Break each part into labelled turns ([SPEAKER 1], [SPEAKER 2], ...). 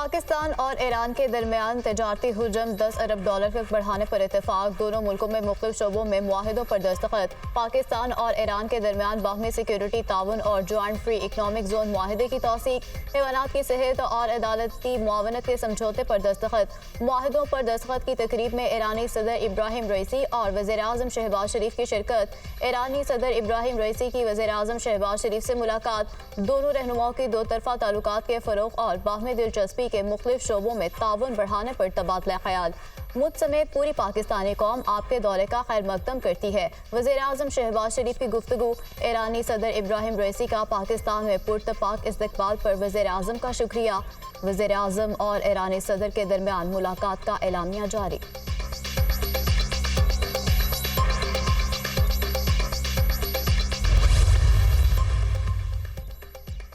[SPEAKER 1] पाकिस्तान और ईरान के दरमियान तजारती हुजम 10 अरब डॉलर तक बढ़ाने पर इत्तेफाक। दोनों मुल्कों में मुख्तलिफ शोबों में मुआहिदों पर दस्तखत। पाकिस्तान और ईरान के दरमियान बाहमी सिक्योरिटी ताउन और जॉइंट फ्री इकनॉमिक जोन मुआहिदे की तौसीक। हैवानात की सेहत और अदालती मुआवनत के समझौते पर दस्तखत। मुआहिदों पर दस्तखत की तकरीब में ईरानी सदर इब्राहिम रईसी और वज़ीर आज़म शहबाज शरीफ की शिरकत। ईरानी सदर इब्राहिम रईसी की वज़ीर आज़म शहबाज शरीफ से मुलाकात। दोनों रहनुमाओं की दो तरफा ताल्लुकात के फ़रोग़ और बाहमी दिलचस्पी के मुख्तलिफ शोबों में ताउन बढ़ाने पर तबादला ख्याल। मुझ समेत पूरी पाकिस्तानी कौम आपके दौरे का खैर मकदम करती है। वज़ीर आज़म शहबाज शरीफ की गुफ्तगू। ईरानी सदर इब्राहिम रईसी का पाकिस्तान में पुरतपाक इस्तकबाल पर वज़ीर आज़म का शुक्रिया। वज़ीर आज़म और ईरानी सदर के दरमियान मुलाकात का एलामिया जारी।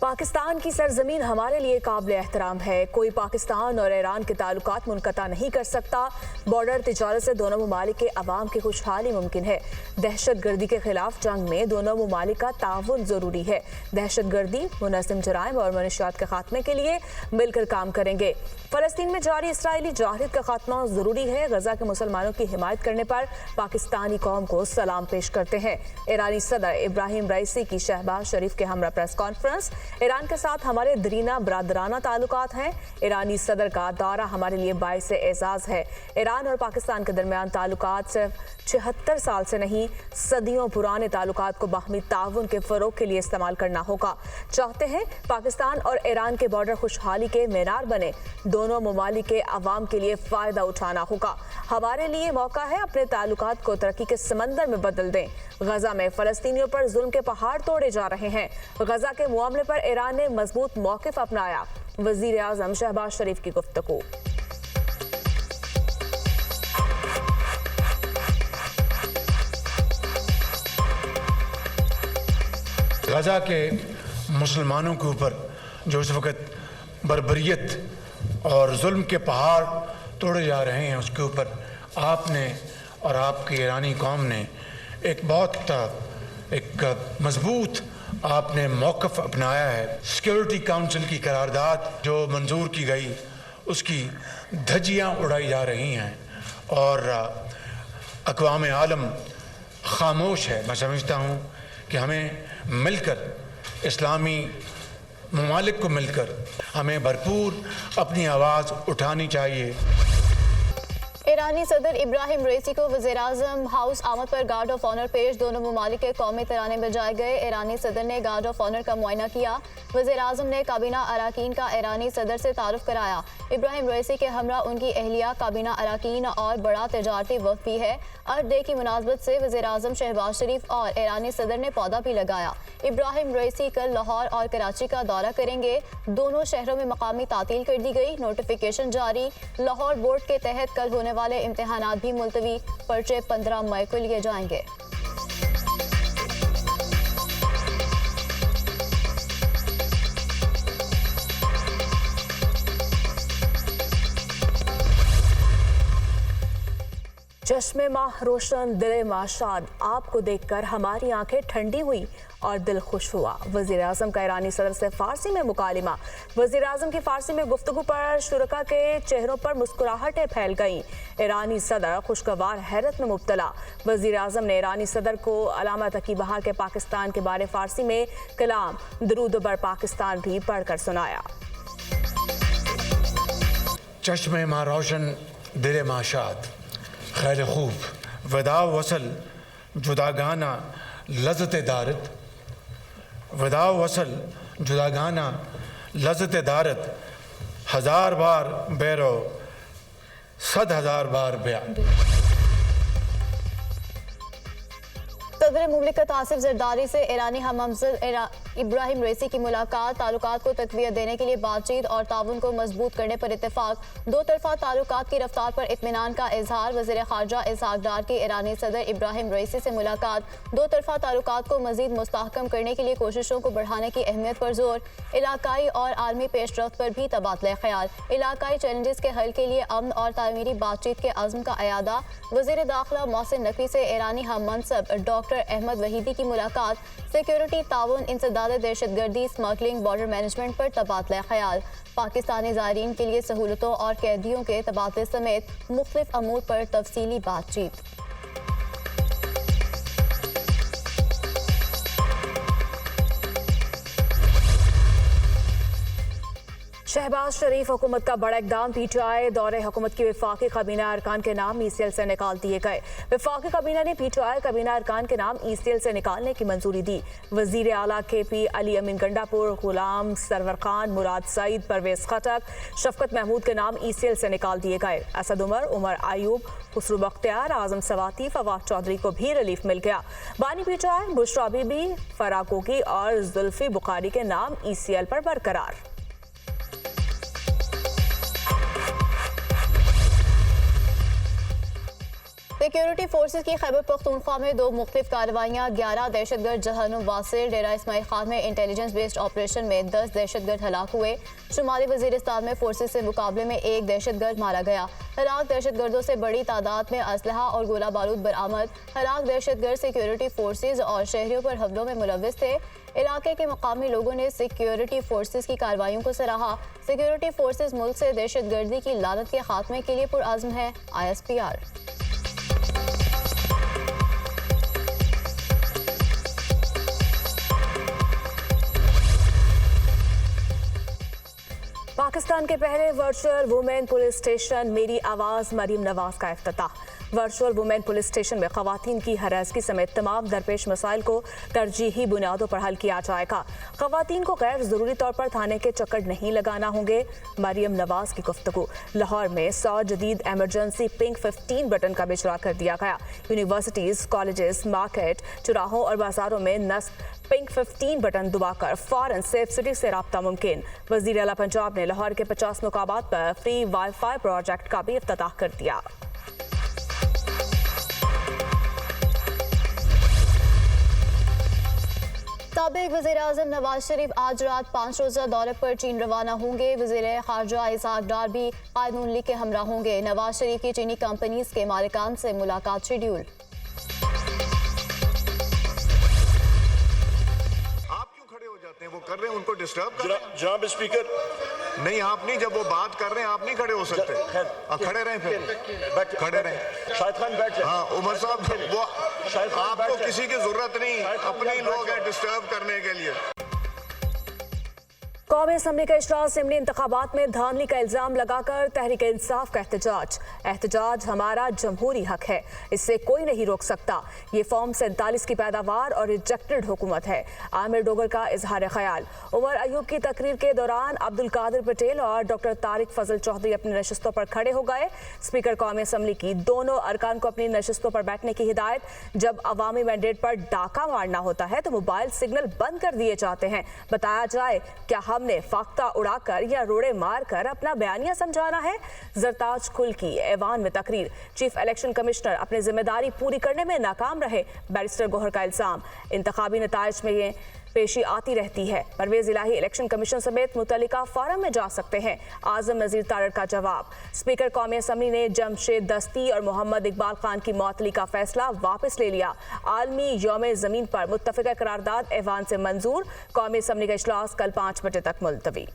[SPEAKER 2] पाकिस्तान की सरजमीन हमारे लिए काबिल एहतराम है। कोई पाकिस्तान और ईरान के ताल्लुकात मुनक़ता नहीं कर सकता। बॉर्डर तिजारत से दोनों ममालिक के अवाम की खुशहाली मुमकिन है। दहशत गर्दी के खिलाफ जंग में दोनों ममालिक का ताउन ज़रूरी है। दहशत गर्दी, मुनज़्ज़म जराइम और मनशियात के खात्मे के लिए मिलकर काम करेंगे। फ़लस्तीन में जारी इसराइली जाहिद का खात्मा ज़रूरी है। गजा के मुसलमानों की हिमायत करने पर पाकिस्तानी कौम को सलाम पेश करते हैं। ईरानी सदर इब्राहिम रईसी की शहबाज शरीफ के हमरा प्रेस कॉन्फ्रेंस। ईरान के साथ हमारे दरीना बरादराना ताल्लुकात हैं। ईरानी सदर का दौरा हमारे लिए बाइस एजाज़ है। ईरान और पाकिस्तान के दरमियान ताल्लुकात सिर्फ 76 साल से नहीं, सदियों पुराने ताल्लुकात को बाहमी ताउन के फ़रोग़ के लिए इस्तेमाल करना होगा। चाहते हैं पाकिस्तान और ईरान के बॉर्डर खुशहाली के मीनार बने। दोनों ममालिक के अवाम के लिए फ़ायदा उठाना होगा। हमारे लिए मौका है अपने ताल्लुकात को तरक्की के समंदर में बदल दें। गजा में फ़लस्तीनियों पर जुल्म के पहाड़ तोड़े जा रहे हैं। गजा के मामले पर ईरान ने मजबूत मौक़िफ़ अपनाया। वज़ीर आज़म शहबाज शरीफ की गुफ्तगू।
[SPEAKER 3] गजा के मुसलमानों के ऊपर जो इस वक्त बर्बरियत और जुल्म के पहाड़ तोड़े जा रहे हैं, उसके ऊपर आपने और आपकी ईरानी कौम ने एक मजबूत आपने मौक़िफ़ अपनाया है। सिक्योरिटी काउंसिल की करारदाद जो मंजूर की गई, उसकी धज्जियाँ उड़ाई जा रही हैं और अक़वाम आलम खामोश है। मैं समझता हूँ कि हमें मिलकर, इस्लामी ममालिक को मिलकर हमें भरपूर अपनी आवाज़ उठानी चाहिए।
[SPEAKER 1] ईरानी सदर इब्राहिम रईसी को वज़ीर आज़म हाउस आमद पर गार्ड ऑफ ऑनर पेश। दोनों ममालिक के कौमी तराने बजाए गए। ईरानी सदर ने गार्ड ऑफ ऑनर का मुआयना किया। वज़ीर आज़म ने काबीना अराकीन का ईरानी सदर से तारुफ कराया। इब्राहिम रईसी के हमरा उनकी अहलिया, काबीना अराकीन और बड़ा तजारती वफ़द भी है। अर्थ डे की मुनासबत से वज़ीर आज़म शहबाज शरीफ और ईरानी सदर ने पौधा भी लगाया। इब्राहिम रईसी कल लाहौर और कराची का दौरा करेंगे। दोनों शहरों में मकामी तातील कर दी गई। नोटिफिकेशन जारी। लाहौर बोर्ड के तहत कल होने वाले इम्तिहानात भी मुलतवी। पर्चे 15 मई को लिए जाएंगे।
[SPEAKER 2] चश्मे माह रोशन, दिल माशाद, आपको देखकर हमारी आंखें ठंडी हुई और दिल खुश हुआ। वज़ीर आज़म का ईरानी सदर से फ़ारसी में मुकालिमा। वज़ीर आज़म की फ़ारसी में गुफ्तगू पर शुरका के चेहरों पर मुस्कुराहटें फैल गईं। ईरानी सदर खुशगवार हैरत में मुब्तला। वज़ीर आज़म ने ईरानी सदर को अलामा तकी बहार के पाकिस्तान के बारे फ़ारसी में कलाम दरूद बर पाकिस्तान भी पढ़कर सुनाया।
[SPEAKER 3] चश्मे माँ रोशन, दिल माशाद, खैर खूब, वदा वसल जुदागाना लज़्ज़त दारत, वदा वसल जुदागाना लज़्ज़त दारत, 1000 बार बैरो 100,000 बार बयान।
[SPEAKER 1] सदर मुमलिकत आसिफ जरदारी से ईरानी हममंज़िल इब्राहिम रईसी की मुलाकात। ताल्लुकात को तक़वियत देने के लिए बातचीत और ताउन को मजबूत करने पर इत्तेफाक। दो तरफा ताल्लुकात की रफ्तार पर इत्मीनान का इजहार। वज़ीर ख़ारजा इसहाक़ डार की ईरानी सदर इब्राहिम रईसी से मुलाकात। दो तरफा ताल्लुकात को मज़ीद मुस्तहकम करने के लिए कोशिशों को बढ़ाने की अहमियत पर जोर। इलाकाई और आलमी पेशरफ्त पर भी तबादला ख्याल। इलाकाई चैलेंजेस के हल के लिए अमन और तामीरी बातचीत के अज़्म का अयादा। वज़ीर दाखिला मोहसिन नकवी से ईरानी हम मनसब डॉक्टर अहमद वहीदी की मुलाकात। सिक्योरिटी ताउन, इंसदाद ज़्यादा दहशतगर्दी, स्मगलिंग, बॉर्डर मैनेजमेंट पर तबादला ख्याल। पाकिस्तानी ज़ायरीन के लिए सहूलतों और कैदियों के तबादले समेत मुख्तलिफ अमूर पर तफसीली बातचीत।
[SPEAKER 2] शहबाज शरीफ हुकूमत का बड़ा इकदाम। पीटीआई दौरे हुकूमत की वफाकी काबीना अरकान के नाम ईसीएल से निकाल दिए गए। वफाकी काबीना ने पीटीआई काबीना अरकान के नाम ईसीएल से निकालने की मंजूरी दी। वजीर आला केपी, अली अमीन गंडापुर, गुलाम सरवर खान, मुराद सईद, परवेज खटक, शफकत महमूद के नाम ईसीएल से निकाल दिए गए। असद उमर, उमर आयूब, खुसरू बख्तियार, आजम सवाती, फवाद चौधरी को भी रिलीफ मिल गया। बानी पीटीआई बुशरा बीबी, फराकोकी और जुल्फी बुखारी के नाम ईसीएल पर बरकरार।
[SPEAKER 1] सिक्योरिटी फोर्सेज की खैबर पख्तूनख्वा में 2 मुख्तलिफ कार्रवाइयाँ। 11 दहशतगर्द जहन्नुम वासिल डेरा इस्माइल खान में इंटेलिजेंस बेस्ड ऑपरेशन में 10 दहशतगर्द हलाक हुए। शुमाली वजीरिस्तान में फोर्सेज से मुकाबले में 1 दहशतगर्द मारा गया। हलाक दहशतगर्दों से बड़ी तादाद में असलहा और गोला बारूद बरामद। हलाक दहशतगर्द सिक्योरिटी फोर्सेज और शहरियों पर हमलों में मुलव्विस थे। इलाके के मकामी लोगों ने सिक्योरिटी फोर्सेज की कार्रवाइयों को सराहा। सिक्योरिटी फोर्सेज मुल्क से दहशतगर्दी की लानत के खात्मे के लिए पुरअज़्म है। ISPR।
[SPEAKER 2] पाकिस्तान के पहले वर्चुअल वुमेन पुलिस स्टेशन मेरी आवाज़ मरीम नवाज का इफ्तिताह। वर्चुअल वुमेन पुलिस स्टेशन में खवातीन की हरासगी समेत तमाम दरपेश मसाइल को तरजीही बुनियादों पर हल किया जाएगा। खवातीन को गैर ज़रूरी तौर पर थाने के चक्कर नहीं लगाना होंगे। मरीम नवाज की गुफ्तगू। लाहौर में 100 जदीद एमरजेंसी पिंक 15 बटन का इजरा कर दिया गया। यूनिवर्सिटीज़, कॉलेजेस, मार्केट, चौराहों और बाजारों में नस्ब पिंक 15 बटन दबाकर फौरन सेफ सिटी से रब्ता मुमकिन। वज़ीर आला पंजाब ने लाहौर के 50 मुकामात पर फ्री वाईफाई प्रोजेक्ट का भी इफ्तिताह कर दिया।
[SPEAKER 1] साबिक वज़ीर-ए-आज़म नवाज शरीफ आज रात 5 रोज़ा दौरे पर चीन रवाना होंगे। वज़ीर ख़ारजा इसहाक डार भी कानून लीग के हमरा होंगे। नवाज शरीफ की चीनी कंपनीज के मालिकान से मुलाकात शेड्यूल।
[SPEAKER 4] वो कर रहे हैं, उनको डिस्टर्ब कर रहे हैं।
[SPEAKER 5] जनाब स्पीकर,
[SPEAKER 4] नहीं आप नहीं, जब वो बात कर रहे हैं आप नहीं खड़े हो सकते। खड़े रहें, फिर खड़े रहें।
[SPEAKER 5] शाहिद खान बैठ जाए।
[SPEAKER 4] हाँ उमर साहब, वो आपको किसी की जरूरत नहीं, अपने ही लोग हैं डिस्टर्ब करने के लिए।
[SPEAKER 2] कौमी असम्बली का इजलास ज़िमनी इंतखाबात में धांधली का इल्जाम लगाकर तहरीक इंसाफ का एहतजाज। एहतजाज हमारा जमहूरी हक है, इससे कोई नहीं रोक सकता। ये फॉर्म 47 की पैदावार और रिजेक्टेड हुकूमत है। आमिर डोगर का इजहार ख्याल। उमर अयूब की तकरीर के दौरान अब्दुल कादिर पटेल और डॉक्टर तारिक फजल चौधरी अपनी नशिस्तों पर खड़े हो गए। स्पीकर कौमी असम्बली की दोनों अरकान को अपनी नशिस्तों पर बैठने की हिदायत। जब अवामी मैंडेट पर डाका मारना होता है तो मोबाइल सिग्नल बंद कर दिए जाते हैं। बताया जाए क्या हमने फाख्ता उड़ाकर या रोड़े मारकर अपना बयानिया समझाना है? जरताज खुल की ऐवान में तकरीर। चीफ इलेक्शन कमिश्नर अपनी जिम्मेदारी पूरी करने में नाकाम रहे, बैरिस्टर गोहर का इल्जाम। इंतखाबी नताइज में ये पेशी आती रहती है। परवेज इलाही इलेक्शन कमीशन समेत मुतल्लिका फोरम में जा सकते हैं। आजम नजीर तारड़ का जवाब। स्पीकर कौमी असम्बली ने जमशेद दस्ती और मोहम्मद इकबाल खान की मअतली का फैसला वापस ले लिया। आलमी यौम ज़मीन पर मुत्तफ़िक़ा करारदाद ऐवान से मंजूर। कौमी असम्बली का इजलास कल 5 बजे तक मुलतवी।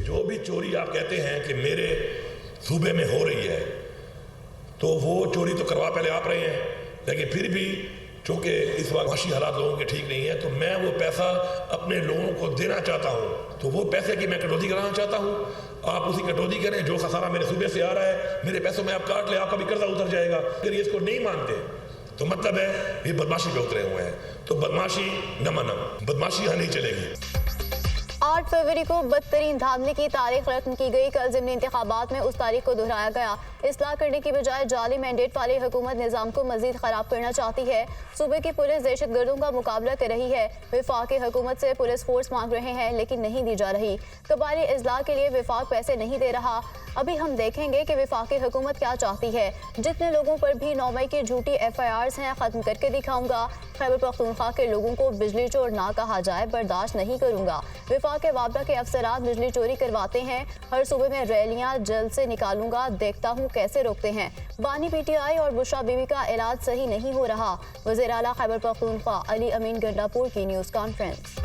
[SPEAKER 5] जो भी चोरी आप कहते हैं कि मेरे सूबे में हो रही है, तो वो चोरी तो करवा पहले आप रहे हैं, लेकिन फिर भी चूँकि इस वक्त माशी हालात लोगों के ठीक नहीं है, तो मैं वो पैसा अपने लोगों को देना चाहता हूँ। तो वो पैसे की मैं कटौती कराना चाहता हूँ। आप उसी कटौती करें, जो खसारा मेरे सूबे से आ रहा है मेरे पैसों में आप काट ले, आपका भी कर्जा उतर जाएगा। अगर ये इसको नहीं मानते तो मतलब है ये बदमाशी पे उतरे हुए हैं। तो बदमाशी न मानम, बदमाशी यहाँ नहीं चलेगी।
[SPEAKER 1] 8 फरवरी को बदतरीन धांधली की तारीख रकम की गई। कल ज़िमनी इंतखाबात में उस तारीख को दोहराया गया। इस्लाह करने की बजाय जाली मैंडेट वाली हुकूमत निज़ाम को मजीद ख़राब करना चाहती है। सूबे की पुलिस दहशतगर्दों का मुकाबला कर रही है। वफाकी हुकूमत से पुलिस फोर्स मांग रहे हैं लेकिन नहीं दी जा रही। कबायली इस्लाह के लिए वफाक पैसे नहीं दे रहा। अभी हम देखेंगे कि वफाकी हुकूमत क्या चाहती है। जितने लोगों पर भी 9 मई की झूठी FIRs हैं ख़त्म करके दिखाऊंगा। खैबर पख्तूनख्वा के लोगों को बिजली चोर ना कहा जाए, बर्दाश्त नहीं करूंगा। वफाक के वापडा के अफसरान बिजली चोरी करवाते हैं। हर सूबे में रैलियां जल्द से निकालूंगा, देखता हूं कैसे रोकते हैं। बानी पीटीआई और बुशरा बीबी का इलाज सही नहीं हो रहा। वज़ीर आला खैबर पख्तूनख्वा अली अमीन गंडापुर की न्यूज़ कॉन्फ्रेंस।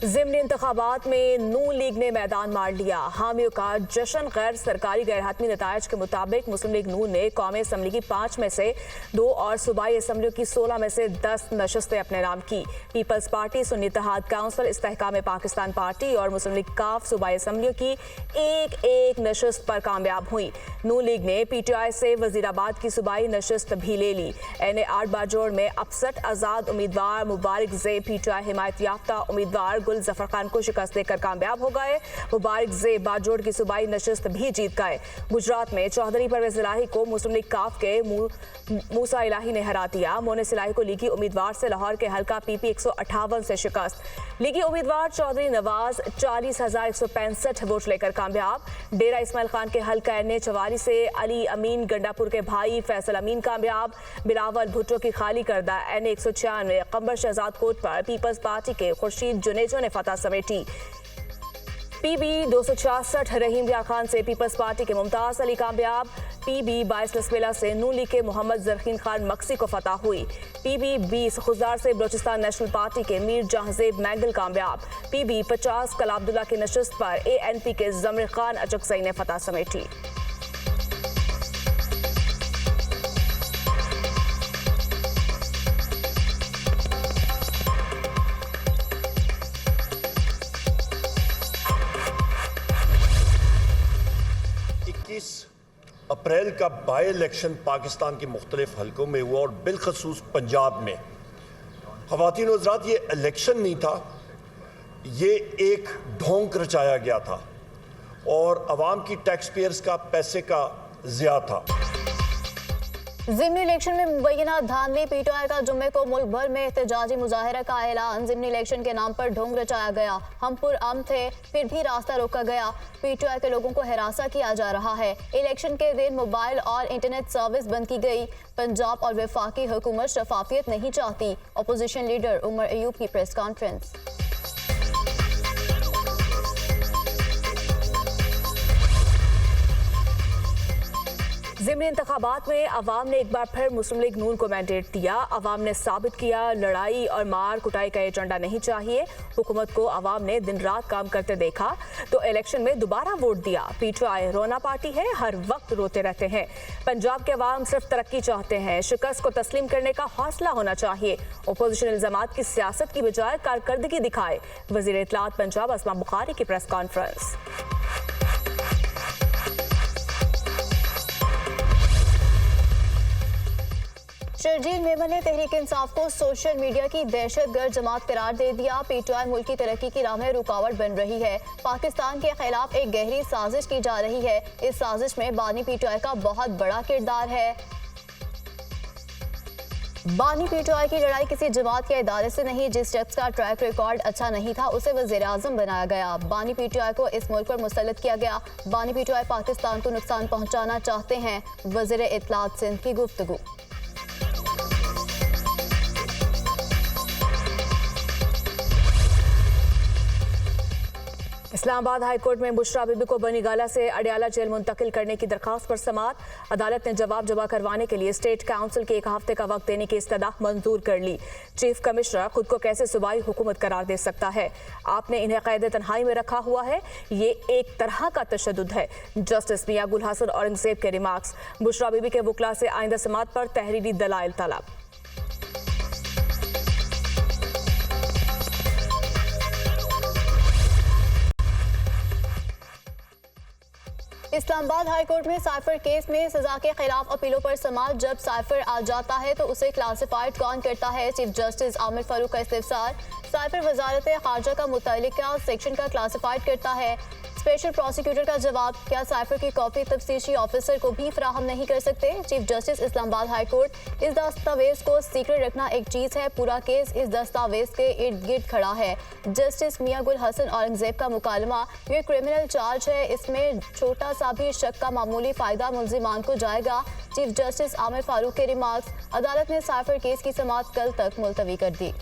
[SPEAKER 2] ज़िमनी इंतखाबात में नून लीग ने मैदान मार लिया। हामियों का जश्न। गैर सरकारी गैर हतमी नतायज के मुताबिक मुस्लिम लीग नून ने कौमी असम्बली की 5 में से 2 और सूबाई असम्बलियों की 16 में से 10 नशस्तें अपने नाम की। People's party, Sunni Ittehad council, Istehkam Pakistan party और मुस्लिम लीग काफ सूबाई असम्बलियों की एक नशस्त पर कामयाब हुई। नून लीग ने पीटीआई से वजीराबाद की सूबाई नशस्त भी ले ली। NA 8 बाजोड़ में 61 आज़ाद उम्मीदवार मुबारक ज़ेब पीटीआई हिमायत याफ्ता उम्मीदवार गुल जफर खान को शिकस्त देकर कामयाब हो गए। मुबारक ज़ेब बाजोड़ की सूबाई नशस्त भी जीत गए। गुजरात में चौधरी परवेज इलाही को मुस्लिम लीग काफ के मूसा इलाही ने हरा दिया। मोनिस इलाही को लीगी उम्मीदवार से लाहौर के हल्का PP 158 से शिकस्त। लीगी उम्मीदवार चौधरी नवाज 40,165 वोट लेकर कामयाब। डेरा इस्माइल खान के हल्का NA 44 से अली अमीन गंडापुर के भाई फैसल अमीन कामयाब। बिलावल भुट्टो की खाली करदा NA 196 कम्बर शहजाद कोट पर पीपल्स पार्टी के खुर्शीद जुनेजो ने फतह समेटी। PB 266 रहीम बिया खान से पीपल्स पार्टी के मुमताज अली कामयाब। PB 22 लसबेला से नून लीग के मोहम्मद जरखीन खान मक्सी को फतह हुई। PB 20 खुजदार से बलोचिस्तान नेशनल पार्टी के मीर जहांजेब मैंगल कामयाब। PB 50 कला अब्दुल्ला की नशस्त पर ANP के जमर खान अचकसई ने फतह समेटी।
[SPEAKER 6] अप्रैल का बाई इलेक्शन पाकिस्तान के मुख्तलिफ हलकों में हुआ और बिलखसूस पंजाब में। ख़वातीन और हज़रात, ये इलेक्शन नहीं था, ये एक ढोंग रचाया गया था और अवाम की टैक्स पेयर्स का पैसे का ज़िया था।
[SPEAKER 1] ज़िमनी इलेक्शन में मुबैना धांधली। पीटीआई का जुम्मे को मुल्क भर में एहतजाजी मुजाहरा का ऐलान। ज़िमनी इलेक्शन के नाम पर ढोंग रचाया गया। हम पुरअमन थे, फिर भी रास्ता रोका गया। पीटीआई के लोगों को हिरासा किया जा रहा है। इलेक्शन के दिन मोबाइल और इंटरनेट सर्विस बंद की गई। पंजाब और वफाकी हुकूमत शफाफियत नहीं चाहती। अपोजिशन लीडर उमर अयूब की प्रेस कॉन्फ्रेंस।
[SPEAKER 2] ज़िमनी इंतखाबात में अवाम ने एक बार फिर मुस्लिम लीग नून को मैंडेट दिया। अवाम ने साबित किया लड़ाई और मार कुटाई का एजेंडा नहीं चाहिए। हुकूमत को अवाम ने दिन रात काम करते देखा तो इलेक्शन में दोबारा वोट दिया। पीटीआई रोना पार्टी है, हर वक्त रोते रहते हैं। पंजाब के अवाम सिर्फ तरक्की चाहते हैं। शिकस्त को तस्लीम करने का हौसला होना चाहिए। अपोजिशन इल्जामात की सियासत की बजाय कारकर्दगी दिखाए। वज़ीर इत्तलात पंजाब अस्मा बुखारी की प्रेस कॉन्फ्रेंस।
[SPEAKER 1] शर्जील मेमन ने तहरीक इंसाफ को सोशल मीडिया की दहशतगर्द जमात करार दे दिया। पीटीआई मुल्क की तरक्की की राह में रुकावट बन रही है। पाकिस्तान के खिलाफ एक गहरी साजिश की जा रही है। इस साजिश में बानी पीटीआई का बहुत बड़ा किरदार है। बानी पीटीआई की लड़ाई किसी जमात या इदारे से नहीं। जिस शख्स का ट्रैक रिकॉर्ड अच्छा नहीं था उसे वज़ीर आज़म बनाया गया। बानी पीटीआई को इस मुल्क पर मुसल्लत किया गया। बानी पीटीआई पाकिस्तान को नुकसान पहुंचाना चाहते हैं। वज़ीर इत्तलात सिंध की गुफ्तगू।
[SPEAKER 2] इस्लामाबाद हाई कोर्ट में बुशरा बीबी को बनीगाला से अडियाला जेल मुंतकिल करने की दरखास्त पर समाअत। अदालत ने जवाब जमा करवाने के लिए स्टेट काउंसिल के 1 हफ्ते का वक्त देने की इस्तदा मंजूर कर ली। चीफ कमिश्नर खुद को कैसे सूबाई हुकूमत करार दे सकता है? आपने इन्हें कैद तन्हाई में रखा हुआ है, ये एक तरह का तशद्दुद है। जस्टिस मियां गुल हसन औरंगजेब के रिमार्क्स। बुशरा बीबी के वकला से आइंदा समाअत पर तहरीरी दलाइल तलब।
[SPEAKER 1] इस्लामाबाद हाई कोर्ट में साइफर केस में सजा के खिलाफ अपीलों पर समाअत। जब साइफर आ जाता है तो उसे क्लासिफाइड कौन करता है? चीफ जस्टिस आमिर फारूक का इस्तिफसार। साइफर वजारत खारजा का मुतल्लिका सेक्शन का क्लासिफाइड करता है। स्पेशल प्रोसिक्यूटर का जवाब, क्या साइफर की कॉपी तफ्तीशी ऑफिसर को भी फराहम नहीं कर सकते? Chief justice Islamabad high court. इस दस्तावेज को सीक्रेट रखना एक चीज़ है, पूरा केस इस दस्तावेज के इर्द गिर्द खड़ा है। जस्टिस मियां गुल हसन औरंगजेब का मुकालमा, ये क्रिमिनल चार्ज है, इसमें छोटा सा भी शक का मामूली फ़ायदा मुल्जिमान को जाएगा। चीफ जस्टिस आमिर फारूक के रिमार्क्स। अदालत ने साइफर केस की समाअत कल तक मुलतवी कर दी।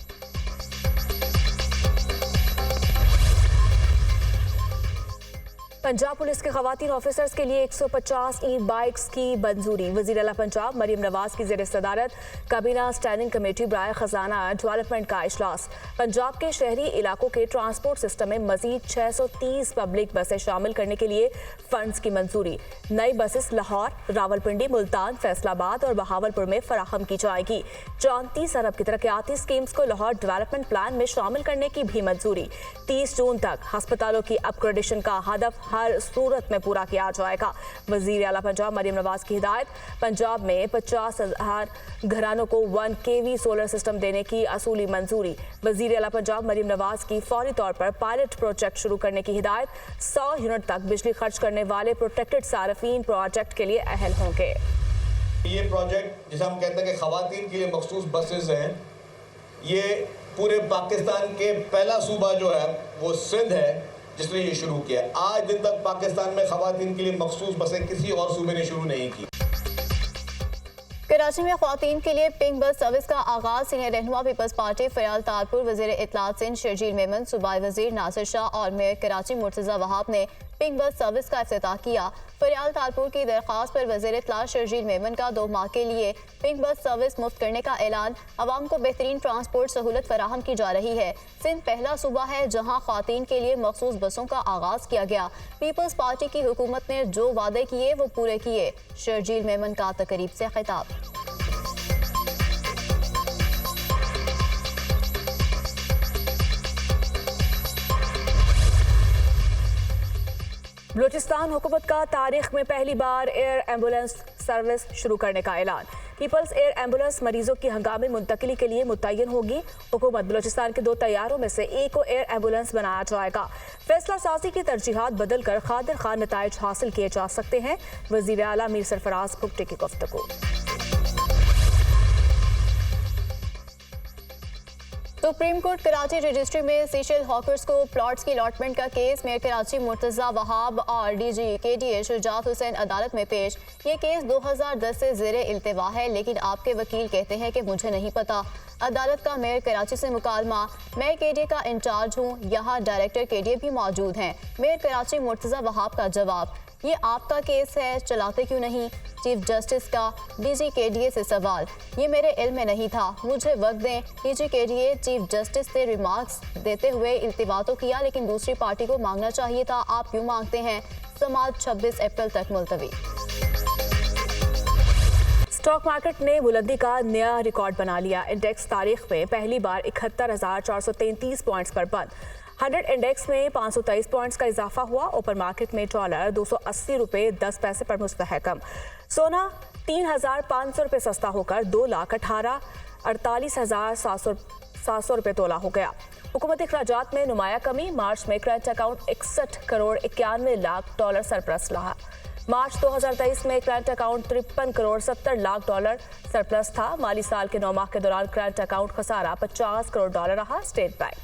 [SPEAKER 2] पंजाब पुलिस के खवातीन ऑफिसर्स के लिए 150 ई बाइक्स की मंजूरी। वज़ीर आला पंजाब मरियम नवाज की ज़ेर सदारत काबीना स्टैंडिंग कमेटी बराए खजाना डेवलपमेंट का इजलास। पंजाब के शहरी इलाकों के ट्रांसपोर्ट सिस्टम में मजीद 630 पब्लिक बसें शामिल करने के लिए फंड्स की मंजूरी। नई बसेस लाहौर, रावलपिंडी, मुल्तान, फैसलाबाद और बहावलपुर में फराहम की जाएगी। 34 अरब की तरक्याती स्कीम्स को लाहौर डेवलपमेंट प्लान में शामिल करने की भी मंजूरी। 30 जून तक अस्पतालों की अपग्रेडेशन का हदफ हर सूरत में पूरा किया जाएगा। वजीर आला पंजाब मरियम नवाज की हिदायत। पंजाब में 50,000 घरानों को 1 kV सोलर सिस्टम देने की असूली मंजूरी। वजीर आला पंजाब मरियम नवाज की फौरी तौर पर पायलट प्रोजेक्ट शुरू करने की हिदायत। 100 यूनिट तक बिजली खर्च करने वाले प्रोटेक्टेड सार्फिन प्रोजेक्ट के लिए अहल होंगे।
[SPEAKER 7] ये प्रोजेक्ट जिसे हम कहते हैं कि खवातीन के लिए मखसूस बसेस हैं, ये पूरे पाकिस्तान के पहला सूबा जो है वो सिंध है जिसने ये शुरू किया। आज दिन तक पाकिस्तान में खवातीन के लिए मखसूस बसें किसी और सूबे ने शुरू नहीं की।
[SPEAKER 1] कराची में ख्वातीन के लिए पिंक बस सर्विस का आगाज। सीनियर रहनुमा पीपल्स पार्टी फयाल तारपुर, वजीर इत्तलात सिंध शर्जील मेमन, सूबाई वजीर नासिर शाह और मेयर कराची मुर्तज़ा वहाब ने पिंक बस सर्विस का इफ्तिताह किया। फयाल तारपुर की दरख्वास्त पर वजीर इत्तलात शर्जील मेमन का 2 माह के लिए पिंक बस सर्विस मुफ्त करने का ऐलान। अवाम को बेहतरीन ट्रांसपोर्ट सहूलत फराहम की जा रही है। सिंध पहला सूबा है जहाँ ख्वातीन के लिए मखसूस बसों का आगाज किया गया। पीपल्स पार्टी की हुकूमत ने जो वादे किए वो पूरे किए। शर्जील मेमन का तकरीब से खिताब।
[SPEAKER 2] बलूचिस्तान हुकूमत का तारीख में पहली बार एयर एम्बुलेंस सर्विस शुरू करने का ऐलान। पीपल्स एयर एम्बुलेंस मरीजों की हंगामी मुंतकिली के लिए मुतय्यन होगी। हुकूमत बलूचिस्तान के 2 तैयारों में से एक को एयर एम्बुलेंस बनाया जाएगा। फैसला साजी की तरजीहात बदल कर खादिर खान नताइज हासिल किए जा सकते हैं। वजीर आला मीर सरफराज भुट्टो की गुफ्तगू।
[SPEAKER 1] सुप्रीम कोर्ट कराची रजिस्ट्री में सीशल हॉकर्स को प्लॉट्स की अलॉटमेंट का केस। मेयर कराची मुर्तज़ा वहाब और डीजी KDA शुजात हुसैन अदालत में पेश। ये केस 2010 से ज़ेरे इल्तिवा है, लेकिन आपके वकील कहते हैं कि मुझे नहीं पता। अदालत का मेयर कराची से मुकालमा। मैं KDA का इंचार्ज हूँ, यहाँ डायरेक्टर KDA भी मौजूद हैं। मेयर कराची मुर्तज़ा वहाब का जवाब, ये आपका केस है, चलाते क्यों नहीं? चीफ जस्टिस का DG KDA से सवाल, ये मेरे इल्म में नहीं था, मुझे वक्त दें। DG KDA चीफ जस्टिस से रिमार्क्स देते हुए इल्तिवा तो किया, लेकिन दूसरी पार्टी को मांगना चाहिए था, आप क्यों मांगते हैं? समाअत 26 अप्रैल तक मुलतवी।
[SPEAKER 2] स्टॉक मार्केट ने बुलंदी का नया रिकॉर्ड बना लिया। इंडेक्स तारीख में पहली बार 71,433 पॉइंट्स पर बंद। 100 इंडेक्स में 523 पॉइंट्स का इजाफा हुआ। ओपन मार्केट में डॉलर 280 रुपये 10 पैसे पर मुस्तहकम। सोना 3,500 रुपये सस्ता होकर 2,48,48,700 रुपये तोला हो गया। हुकूमती अखराजात में नुमाया कमी। मार्च में current account 61 crore 91 lakh dollar surplus रहा। मार्च 2023 में current account 53 crore 70 lakh dollar surplus था। माली साल के 9 माह के दौरान करंट अकाउंट खसारा 50 करोड़ डॉलर रहा। State bank.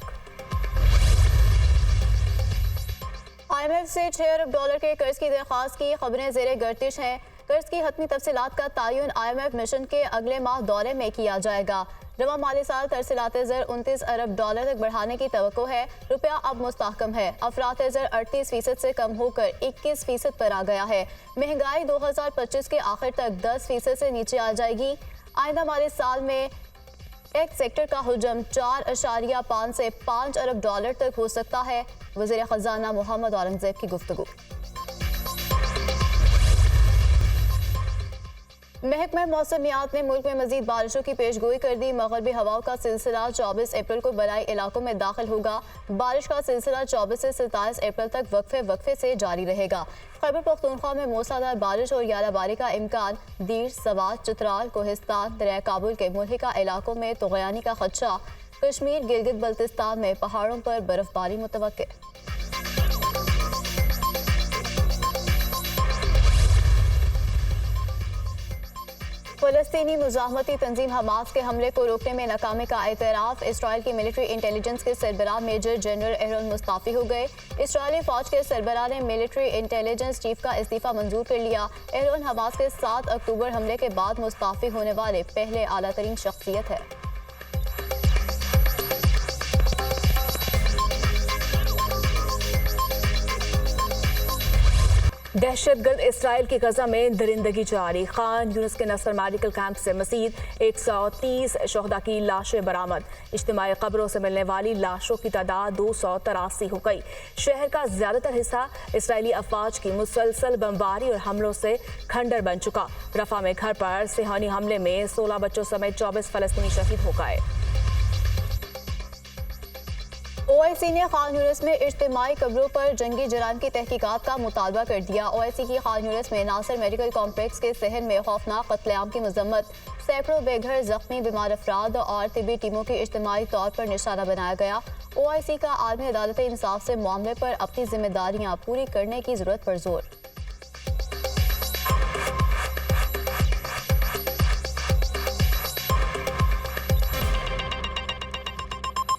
[SPEAKER 1] IMF से 6 अरब डॉलर के कर्ज की दरख्वास्त की। खबरें ज़ेरे गर्दिश हैं। कर्ज की हतमी तफसीलात का तयन IMF मिशन के अगले माह दौरे में किया जाएगा। रवा माली साल तरसीलात ज़र 29 अरब डॉलर तक बढ़ाने की तवक्को है। रुपया अब मुस्तहकम है। अफरात ज़र 38% से कम होकर 21% पर आ गया है। महंगाई 2025 के आखिर तक 10% से नीचे आ जाएगी। आइंदा माली साल में टेक सेक्टर का हुजम 4.5 से 5 अरब डॉलर तक हो सकता है। वज़ीर ख़ज़ाना मोहम्मद औरंगज़ेब की गुफ्तगू। महकमा मौसमियात ने मुल्क में मजीद बारिशों की पेशगोई कर दी। मगरबी हवाओं का सिलसिला 24 अप्रैल को बलाई इलाकों में दाखिल होगा। बारिश का सिलसिला 24 से 27 अप्रैल तक वक्फे से जारी रहेगा। खैबर पख्तूनख्वा में मूसलाधार बारिश और यालाबारी का इम्कान। दीर, सवात, चित्राल, कोहिस्तान, दरिया काबुल के मुल्हिका इलाकों में तुग़यानी का खदशा। कश्मीर, गिलगित बल्तिस्तान में पहाड़ों पर बर्फबारी मुतवक्के। फलस्तीनी मुजाहमती तंजीम हमास के हमले को रोकने में नाकामी का एतराफ़। इसराइल की मिलिट्री इंटेलिजेंस के सरबराह मेजर जनरल एहरोन मुस्ताफ़ी हो गए। इसराइली फ़ौज के सरबराह ने मिलिट्री इंटेलिजेंस चीफ का इस्तीफ़ा मंजूर कर लिया। एहरोन हमास के 7 अक्टूबर हमले के बाद मुस्ताफ़ी होने वाले पहले आला तरीन शख्सियत है।
[SPEAKER 2] दहशतगर्द इसराइल की गजा में दरिंदगी जारी। खान यूनिस के नसर मेडिकल कैंप से मजीद 130 शहदा की लाशें बरामद। इज्तिमाई कब्रों से मिलने वाली लाशों की तादाद 283 हो गई। शहर का ज्यादातर हिस्सा इसराइली अफवाज की मुसलसल बमबारी और हमलों से खंडर बन चुका। रफा में घर पर सेहानी हमले में 16 बच्चों समेत 24 फलस्तीनी शहीद हो गए।
[SPEAKER 1] OIC ने खान यूनिस में इज्तिमाई कब्रों पर जंगी जराइम की तहकीकात का मुतालबा कर दिया। OIC की खान यूनिस में नासर मेडिकल कॉम्प्लेक्स के सहन में खौफनाक कत्लेआम की मजम्मत। सैकड़ों बेघर जख्मी बीमार अफराद और तिबी टीमों की इज्तिमाई तौर पर निशाना बनाया गया। OIC का आलमी अदालत इंसाफ से मामले पर अपनी जिम्मेदारियां पूरी करने की जरूरत पर जोर।